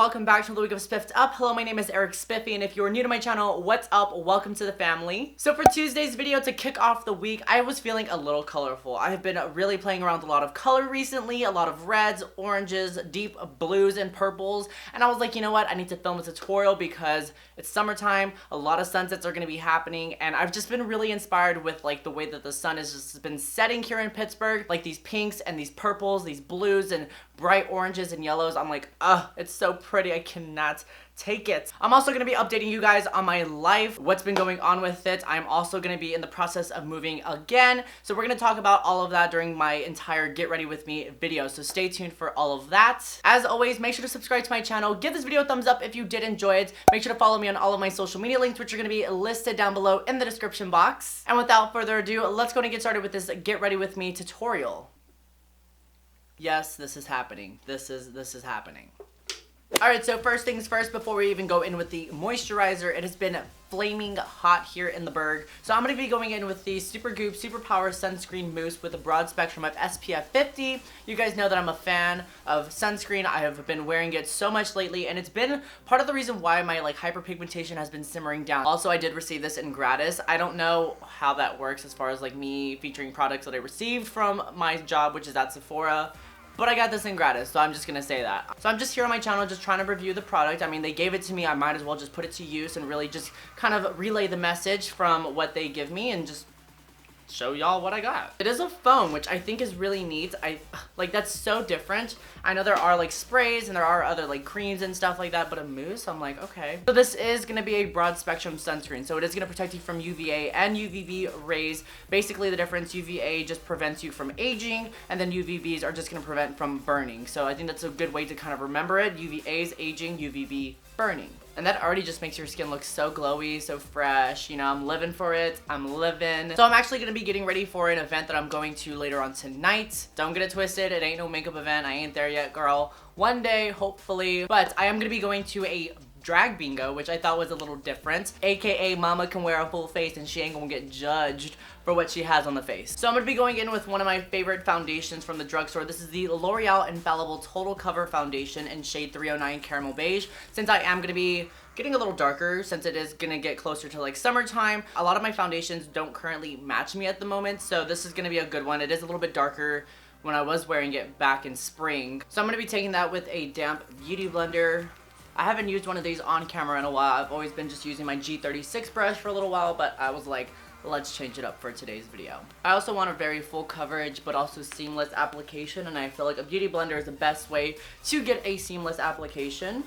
welcome back to another week of SpiffdUp. Hello, my name is Eric Spiffy, and if you're new to my channel, what's up? Welcome to the family. So for Tuesday's video, to kick off the week, I was feeling a little colorful. I have been really playing around with a lot of color recently, a lot of reds, oranges, deep blues, and purples, and I was like, you know what? I need to film a tutorial because it's summertime, a lot of sunsets are going to be happening, and I've just been really inspired with like the way that the sun has just been setting here in Pittsburgh, like these pinks and these purples, these blues, and bright oranges and yellows. I'm like, it's so pretty. I cannot take it. I'm also going to be updating you guys on my life, what's been going on with it. I'm also going to be in the process of moving again, so we're going to talk about all of that during my entire Get Ready With Me video, so stay tuned for all of that. As always, make sure to subscribe to my channel, give this video a thumbs up if you did enjoy it, make sure to follow me on all of my social media links, which are going to be listed down below in the description box. And without further ado, let's go and get started with this Get Ready With Me tutorial. Yes, this is happening. This is happening. Alright, so first things first, before we even go in with the moisturizer, it has been flaming hot here in the Berg. So I'm going to be going in with the Supergoop Superpower Sunscreen Mousse with a broad spectrum of SPF 50. You guys know that I'm a fan of sunscreen. I have been wearing it so much lately, and it's been part of the reason why my hyperpigmentation has been simmering down. Also, I did receive this in gratis. I don't know how that works as far as me featuring products that I received from my job, which is at Sephora. But I got this in gratis, so I'm just gonna say that. So I'm just here on my channel just trying to review the product. I mean, they gave it to me, I might as well just put it to use and really just kind of relay the message from what they give me and just show y'all what I got. It is a foam, which I think is really neat. That's so different. I know there are sprays and there are other creams and stuff like that, but a mousse, I'm like, okay. So this is gonna be a broad spectrum sunscreen, so it is gonna protect you from UVA and UVB rays. Basically the difference, UVA just prevents you from aging, and then UVBs are just gonna prevent from burning. So I think that's a good way to kind of remember it. UVA is aging, UVB burning. And that already just makes your skin look so glowy, so fresh. You know, I'm living for it. I'm living. So I'm actually going to be getting ready for an event that I'm going to later on tonight. Don't get it twisted. It ain't no makeup event. I ain't there yet, girl. One day, hopefully. But I am going to be going to a drag bingo, which I thought was a little different. AKA mama can wear a full face and she ain't gonna get judged for what she has on the face. So I'm gonna be going in with one of my favorite foundations from the drugstore. This is the L'Oreal Infallible Total Cover Foundation in shade 309 Caramel Beige. Since I am gonna be getting a little darker, since it is gonna get closer to summertime, a lot of my foundations don't currently match me at the moment, so this is gonna be a good one. It is a little bit darker when I was wearing it back in spring. So I'm gonna be taking that with a damp beauty blender. I haven't used one of these on camera in a while. I've always been just using my G36 brush for a little while, but I was like, let's change it up for today's video. I also want a very full coverage, but also seamless application, and I feel like a beauty blender is the best way to get a seamless application.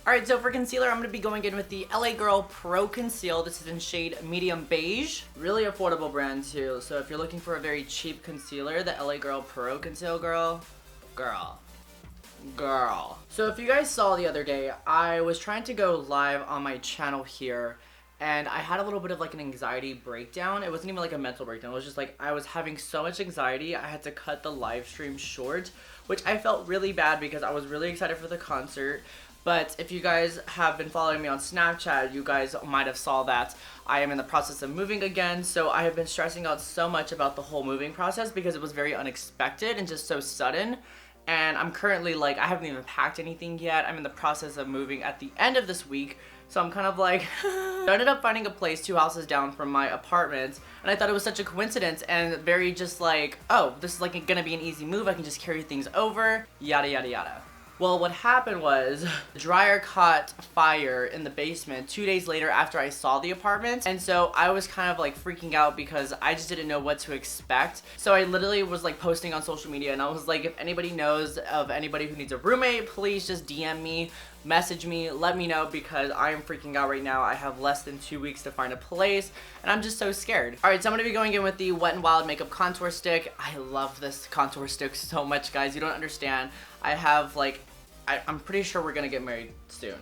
Alright, so for concealer, I'm going to be going in with the LA Girl Pro Conceal. This is in shade Medium Beige. Really affordable brand too, so if you're looking for a very cheap concealer, the LA Girl Pro Conceal, girl. So if you guys saw the other day, I was trying to go live on my channel here, and I had a little bit of an anxiety breakdown. It wasn't even a mental breakdown. It was just I was having so much anxiety, I had to cut the live stream short, which I felt really bad because I was really excited for the concert. But if you guys have been following me on Snapchat, you guys might have saw that I am in the process of moving again. So I have been stressing out so much about the whole moving process because it was very unexpected and just so sudden. And I'm currently I haven't even packed anything yet. I'm in the process of moving at the end of this week. So I'm kind of I ended up finding a place 2 houses down from my apartment. And I thought it was such a coincidence and very just oh, this is gonna be an easy move. I can just carry things over, yada, yada, yada. Well, what happened was the dryer caught fire in the basement 2 days later after I saw the apartment. And so I was kind of freaking out because I just didn't know what to expect. So I literally was posting on social media, and I was if anybody knows of anybody who needs a roommate, please just DM me, message me, let me know, because I am freaking out right now. I have less than 2 weeks to find a place and I'm just so scared. Alright, so I'm going to be going in with the Wet n Wild Makeup Contour Stick. I love this contour stick so much, guys. You don't understand. I have I'm pretty sure we're gonna get married soon,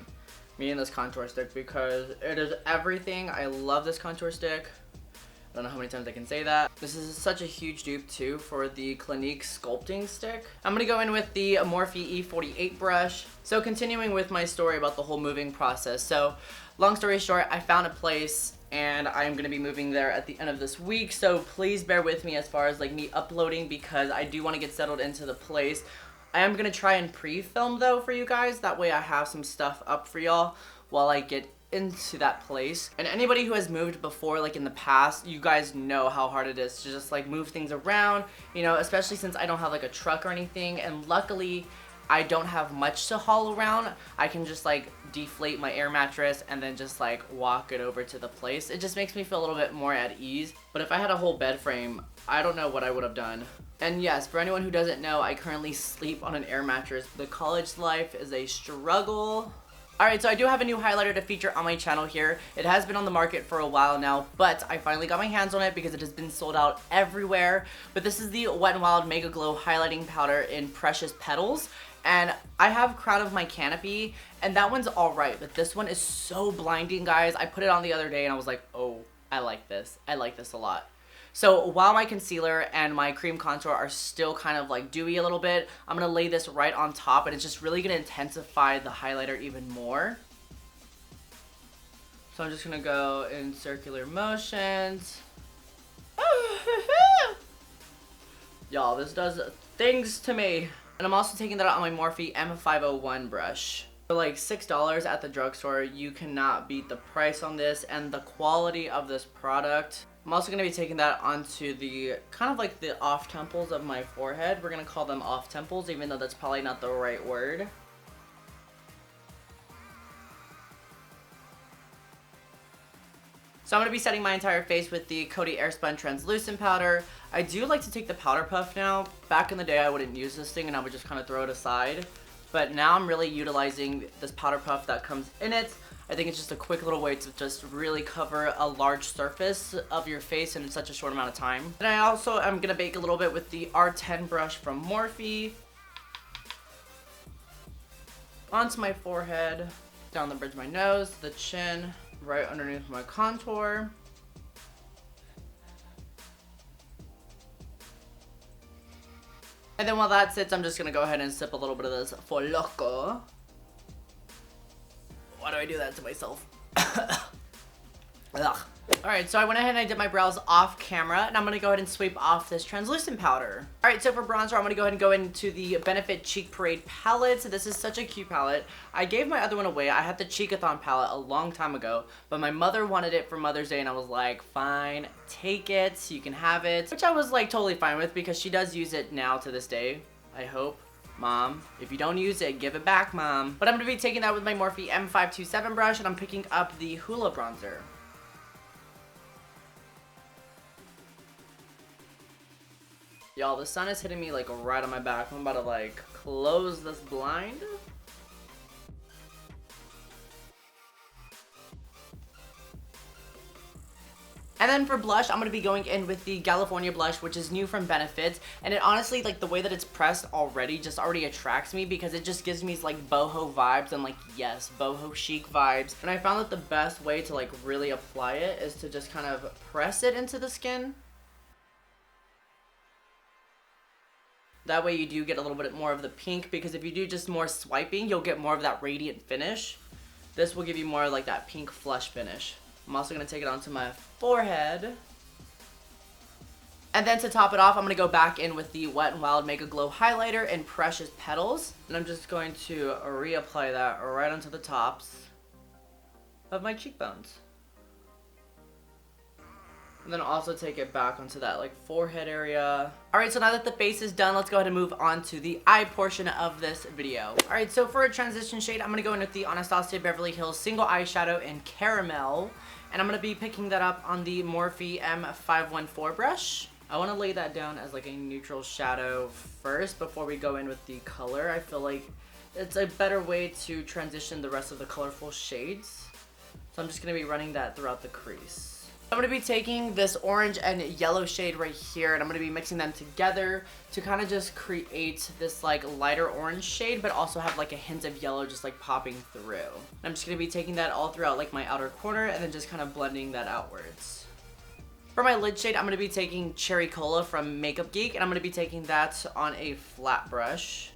me and this contour stick, because it is everything. I love this contour stick. I don't know how many times I can say that. This is such a huge dupe too for the Clinique sculpting stick. I'm gonna go in with the Morphe E48 brush. So continuing with my story about the whole moving process. So Long story short, I found a place and I am going to be moving there at the end of this week, so please bear with me as far as like me uploading, because I do want to get settled into the place. I am going to try and pre-film though for you guys, that way I have some stuff up for y'all while I get into that place. And anybody who has moved before, like in the past, you guys know how hard it is to just like move things around, you know, especially since I don't have like a truck or anything, and luckily I don't have much to haul around. I can just like deflate my air mattress and then just like walk it over to the place. It just makes me feel a little bit more at ease. But if I had a whole bed frame, I don't know what I would have done. And yes, for anyone who doesn't know, I currently sleep on an air mattress. The college life is a struggle. Alright, so I do have a new highlighter to feature on my channel here. It has been on the market for a while now, but I finally got my hands on it because it has been sold out everywhere. But this is the Wet n Wild Mega Glow Highlighting Powder in Precious Petals. And I have Crown of My Canopy, and that one's alright, but this one is so blinding, guys. I put it on the other day and I was like, oh, I like this. I like this a lot. So while my concealer and my cream contour are still kind of like dewy a little bit, I'm going to lay this right on top, and it's just really going to intensify the highlighter even more. So I'm just going to go in circular motions. Y'all, this does things to me. And I'm also taking that out on my Morphe M501 brush. For like $6 at the drugstore, you cannot beat the price on this and the quality of this product. I'm also going to be taking that onto the kind of like the off temples of my forehead. We're going to call them off temples, even though that's probably not the right word. So I'm going to be setting my entire face with the Coty Airspun Translucent Powder. I do like to take the powder puff now. Back in the day, I wouldn't use this thing and I would just kind of throw it aside. But now I'm really utilizing this powder puff that comes in it. I think it's just a quick little way to just really cover a large surface of your face in such a short amount of time. And I also am going to bake a little bit with the R10 brush from Morphe. Onto my forehead, down the bridge of my nose, the chin, right underneath my contour. And then while that sits, I'm just going to go ahead and sip a little bit of this For Loco. Why do I do that to myself? Ugh. Alright, so I went ahead and I did my brows off camera, and I'm going to go ahead and sweep off this translucent powder. Alright, so for bronzer, I'm going to go ahead and go into the Benefit Cheek Parade palette. So this is such a cute palette. I gave my other one away. I had the Cheekathon palette a long time ago, but my mother wanted it for Mother's Day, and I was like, fine, take it, you can have it. Which I was like totally fine with, because she does use it now to this day, I hope. Mom, if you don't use it, give it back, Mom. But I'm going to be taking that with my Morphe M527 brush, and I'm picking up the Hoola bronzer. Y'all, the sun is hitting me like right on my back. I'm about to like close this blind. And then for blush, I'm going to be going in with the California blush, which is new from Benefit. And it honestly, like the way that it's pressed already just already attracts me, because it just gives me like boho vibes and like, yes, boho chic vibes. And I found that the best way to like really apply it is to just kind of press it into the skin. That way you do get a little bit more of the pink, because if you do just more swiping, you'll get more of that radiant finish. This will give you more like that pink flush finish. I'm also going to take it onto my forehead. And then to top it off, I'm going to go back in with the Wet n Wild Mega Glow Highlighter in Precious Petals. And I'm just going to reapply that right onto the tops of my cheekbones. And then also take it back onto that like forehead area. Alright, so now that the face is done, let's go ahead and move on to the eye portion of this video. Alright, so for a transition shade, I'm going to go in with the Anastasia Beverly Hills Single Eyeshadow in Caramel. And I'm going to be picking that up on the Morphe M514 brush. I want to lay that down as like a neutral shadow first before we go in with the color. I feel like it's a better way to transition the rest of the colorful shades. So I'm just going to be running that throughout the crease. I'm going to be taking this orange and yellow shade right here, and I'm going to be mixing them together to kind of just create this like lighter orange shade, but also have like a hint of yellow just like popping through. I'm just going to be taking that all throughout like my outer corner and then just kind of blending that outwards. For my lid shade, I'm going to be taking Cherry Cola from Makeup Geek, and I'm going to be taking that on a flat brush.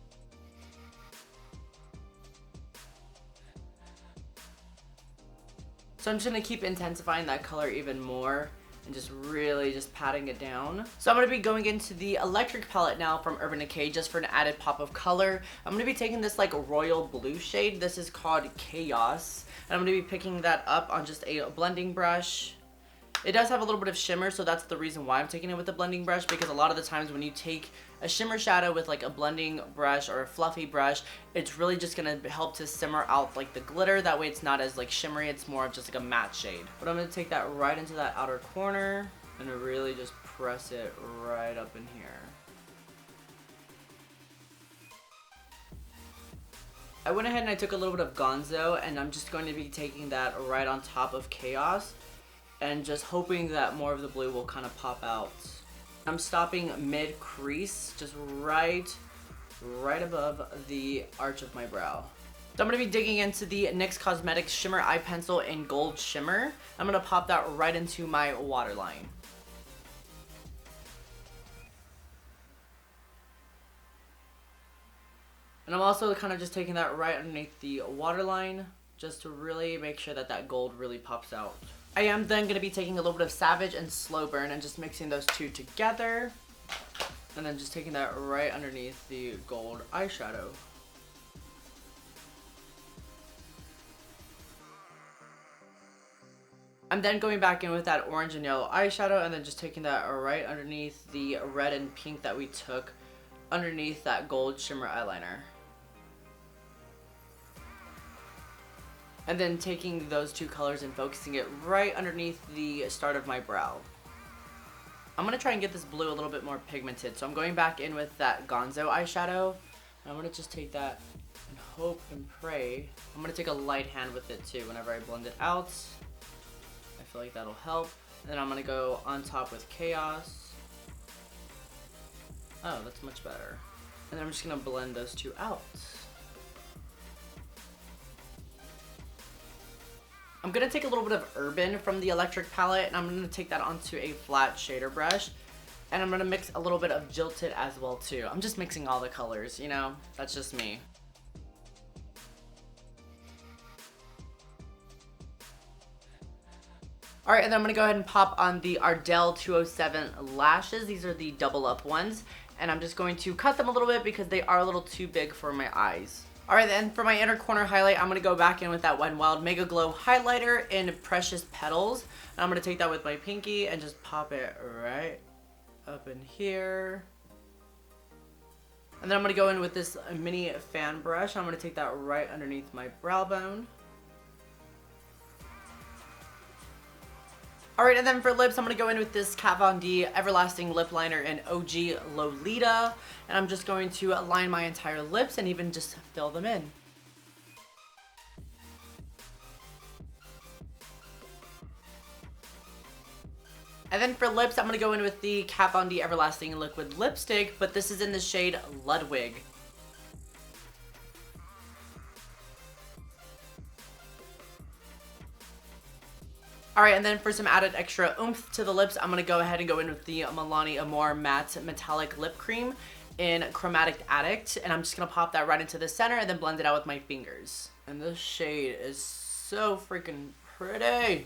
So I'm just gonna keep intensifying that color even more and just really just patting it down. So I'm gonna be going into the electric palette now from Urban Decay just for an added pop of color. I'm gonna be taking this like royal blue shade. This is called Chaos. And I'm gonna be picking that up on just a blending brush. It does have a little bit of shimmer, so that's the reason why I'm taking it with the blending brush, because a lot of the times when you take a shimmer shadow with like a blending brush or a fluffy brush, it's really just gonna help to simmer out like the glitter. That way it's not as like shimmery, it's more of just like a matte shade. But I'm gonna take that right into that outer corner and really just press it right up in here. I went ahead and I took a little bit of Gonzo, and I'm just going to be taking that right on top of Chaos and just hoping that more of the blue will kind of pop out. I'm stopping mid-crease, just right above the arch of my brow. So I'm going to be digging into the NYX Cosmetics Shimmer Eye Pencil in Gold Shimmer. I'm going to pop that right into my waterline. And I'm also kind of just taking that right underneath the waterline just to really make sure that that gold really pops out. I am then going to be taking a little bit of Savage and Slow Burn and just mixing those two together. And then just taking that right underneath the gold eyeshadow. I'm then going back in with that orange and yellow eyeshadow and then just taking that right underneath the red and pink that we took underneath that gold shimmer eyeliner. And then taking those two colors and focusing it right underneath the start of my brow. I'm going to try and get this blue a little bit more pigmented. So I'm going back in with that Gonzo eyeshadow. And I'm going to just take that and hope and pray. I'm going to take a light hand with it too whenever I blend it out. I feel like that'll help. And then I'm going to go on top with Chaos. Oh, that's much better. And then I'm just going to blend those two out. I'm going to take a little bit of Urban from the electric palette and I'm going to take that onto a flat shader brush. And I'm going to mix a little bit of Jilted as well too. I'm just mixing all the colors, you know, that's just me. Alright, and then I'm going to go ahead and pop on the Ardell 207 lashes. These are the double up ones. And I'm just going to cut them a little bit because they are a little too big for my eyes. Alright, then for my inner corner highlight, I'm going to go back in with that Wet n Wild Mega Glow highlighter in Precious Petals. And I'm going to take that with my pinky and just pop it right up in here. And then I'm going to go in with this mini fan brush. I'm going to take that right underneath my brow bone. Alright, and then for lips, I'm going to go in with this Kat Von D Everlasting Lip Liner in OG Lolita. And I'm just going to line my entire lips and even just fill them in. And then for lips, I'm going to go in with the Kat Von D Everlasting Liquid Lipstick, but this is in the shade Ludwig. Alright, and then for some added extra oomph to the lips, I'm going to go ahead and go in with the Milani Amore Matte Metallic Lip Cream in Chromatic Addict. And I'm just going to pop that right into the center and then blend it out with my fingers. And this shade is so freaking pretty.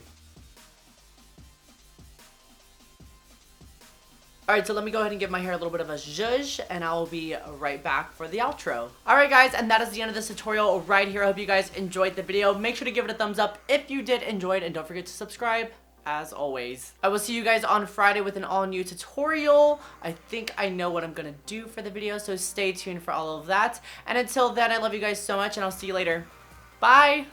Alright, so let me go ahead and give my hair a little bit of a zhuzh, and I will be right back for the outro. Alright guys, and that is the end of this tutorial right here. I hope you guys enjoyed the video. Make sure to give it a thumbs up if you did enjoy it, and don't forget to subscribe, as always. I will see you guys on Friday with an all-new tutorial. I think I know what I'm going to do for the video, so stay tuned for all of that. And until then, I love you guys so much, and I'll see you later. Bye!